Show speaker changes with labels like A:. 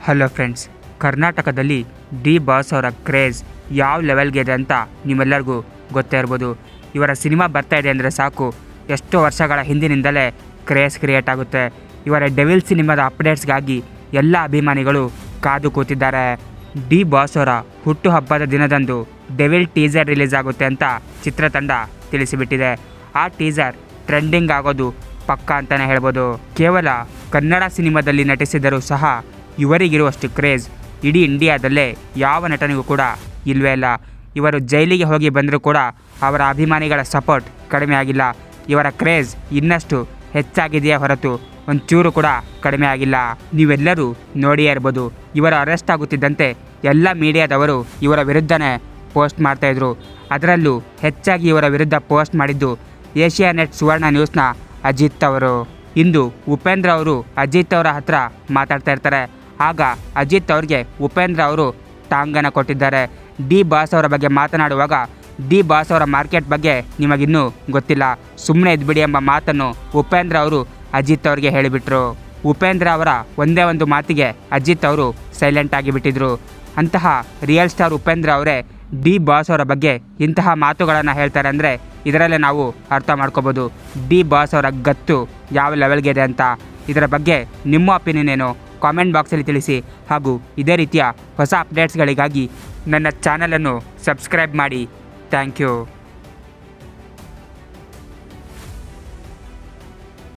A: Hello friends, ಕರ್ನಾಟಕದಲ್ಲಿ D boss ಅವರ craze ಯಾವ ಲೆವೆಲ್ಗೆ ಇದೆ ಅಂತ ನಿಮ್ಮೆಲ್ಲರಿಗೂ ಗೊತ್ತೇ ಇರ್ಬೋದು. ಇವರ ಸಿನಿಮಾ ಬರ್ತಾ ಇದೆ ಅಂದರೆ ಸಾಕು, ಎಷ್ಟೋ ವರ್ಷಗಳ ಹಿಂದಿನಿಂದಲೇ ಕ್ರೇಜ್ ಕ್ರಿಯೇಟ್ ಆಗುತ್ತೆ. ಇವರ ಡೆವಿಲ್ ಸಿನಿಮಾದ ಅಪ್ಡೇಟ್ಸ್ಗಾಗಿ ಎಲ್ಲ ಅಭಿಮಾನಿಗಳು ಕಾದು ಕೂತಿದ್ದಾರೆ. ಡಿ ಬಾಸ್ ಅವರ ಹುಟ್ಟುಹಬ್ಬದ ದಿನದಂದು ಡೆವಿಲ್ ಟೀಸರ್ ರಿಲೀಸ್ ಆಗುತ್ತೆ ಅಂತ ಚಿತ್ರತಂಡ ತಿಳಿಸಿಬಿಟ್ಟಿದೆ. ಆ ಟೀಸರ್ ಟ್ರೆಂಡಿಂಗ್ ಆಗೋದು ಪಕ್ಕಾ ಅಂತಲೇ ಹೇಳ್ಬೋದು. ಕೇವಲ ಕನ್ನಡ ಸಿನಿಮಾದಲ್ಲಿ ನಟಿಸಿದರೂ ಸಹ ಇವರಿಗಿರುವಷ್ಟು ಕ್ರೇಜ್ ಇಡೀ ಇಂಡಿಯಾದಲ್ಲೇ ಯಾವ ನಟನಿಗೂ ಕೂಡ ಇಲ್ಲವೇ ಇಲ್ಲ. ಇವರು ಜೈಲಿಗೆ ಹೋಗಿ ಬಂದರೂ ಕೂಡ ಅವರ ಅಭಿಮಾನಿಗಳ ಸಪೋರ್ಟ್ ಕಡಿಮೆ ಆಗಿಲ್ಲ. ಇವರ ಕ್ರೇಜ್ ಇನ್ನಷ್ಟು ಹೆಚ್ಚಾಗಿದೆಯೇ ಹೊರತು ಒಂಚೂರು ಕೂಡ ಕಡಿಮೆ ಆಗಿಲ್ಲ. ನೀವೆಲ್ಲರೂ ನೋಡಿಯೇ ಇರ್ಬೋದು, ಇವರ ಅರೆಸ್ಟ್ ಆಗುತ್ತಿದ್ದಂತೆ ಎಲ್ಲ ಮೀಡಿಯಾದವರು ಇವರ ವಿರುದ್ಧನೇ ಪೋಸ್ಟ್ ಮಾಡ್ತಾಯಿದ್ರು. ಅದರಲ್ಲೂ ಹೆಚ್ಚಾಗಿ ಇವರ ವಿರುದ್ಧ ಪೋಸ್ಟ್ ಮಾಡಿದ್ದು ಏಷ್ಯಾನೆಟ್ ಸುವರ್ಣ ನ್ಯೂಸ್ನ ಅಜಿತ್ ಅವರು. ಇಂದು ಉಪೇಂದ್ರ ಅವರು ಅಜಿತ್ ಅವರ ಹತ್ರ ಮಾತಾಡ್ತಾ ಇರ್ತಾರೆ. ಆಗ ಅಜಿತ್ ಅವ್ರಿಗೆ ಉಪೇಂದ್ರ ಅವರು ಟಾಂಗನ್ನು ಕೊಟ್ಟಿದ್ದಾರೆ. ಡಿ ಬಾಸ್ ಅವರ ಬಗ್ಗೆ ಮಾತನಾಡುವಾಗ ಡಿ ಬಾಸ್ ಅವರ ಮಾರ್ಕೆಟ್ ಬಗ್ಗೆ ನಿಮಗಿನ್ನೂ ಗೊತ್ತಿಲ್ಲ, ಸುಮ್ಮನೆ ಇದ್ಬಿಡಿ ಎಂಬ ಮಾತನ್ನು ಉಪೇಂದ್ರ ಅವರು ಅಜಿತ್ ಅವ್ರಿಗೆ ಹೇಳಿಬಿಟ್ರು. ಉಪೇಂದ್ರ ಅವರ ಒಂದೇ ಒಂದು ಮಾತಿಗೆ ಅಜಿತ್ ಅವರು ಸೈಲೆಂಟ್ ಆಗಿಬಿಟ್ಟಿದ್ರು. ಅಂತಹ ರಿಯಲ್ ಸ್ಟಾರ್ ಉಪೇಂದ್ರ ಅವರೇ ಡಿ ಬಾಸ್ ಅವರ ಬಗ್ಗೆ ಇಂತಹ ಮಾತುಗಳನ್ನು ಹೇಳ್ತಾರೆ ಅಂದರೆ ಇದರಲ್ಲೇ ನಾವು ಅರ್ಥ ಮಾಡ್ಕೋಬೋದು ಡಿ ಬಾಸ್ ಅವರ ಗತ್ತು ಯಾವ ಲೆವೆಲ್ಗೆ ಇದೆ ಅಂತ. ಇದರ ಬಗ್ಗೆ ನಿಮ್ಮ ಒಪಿನಿಯನ್ ಏನು ಕಾಮೆಂಟ್ ಬಾಕ್ಸಲ್ಲಿ ತಿಳಿಸಿ. ಹಾಗೂ ಇದೇ ರೀತಿಯ ಹೊಸ ಅಪ್ಡೇಟ್ಸ್ಗಳಿಗಾಗಿ ನನ್ನ ಚಾನಲನ್ನು ಸಬ್ಸ್ಕ್ರೈಬ್ ಮಾಡಿ. Thank you.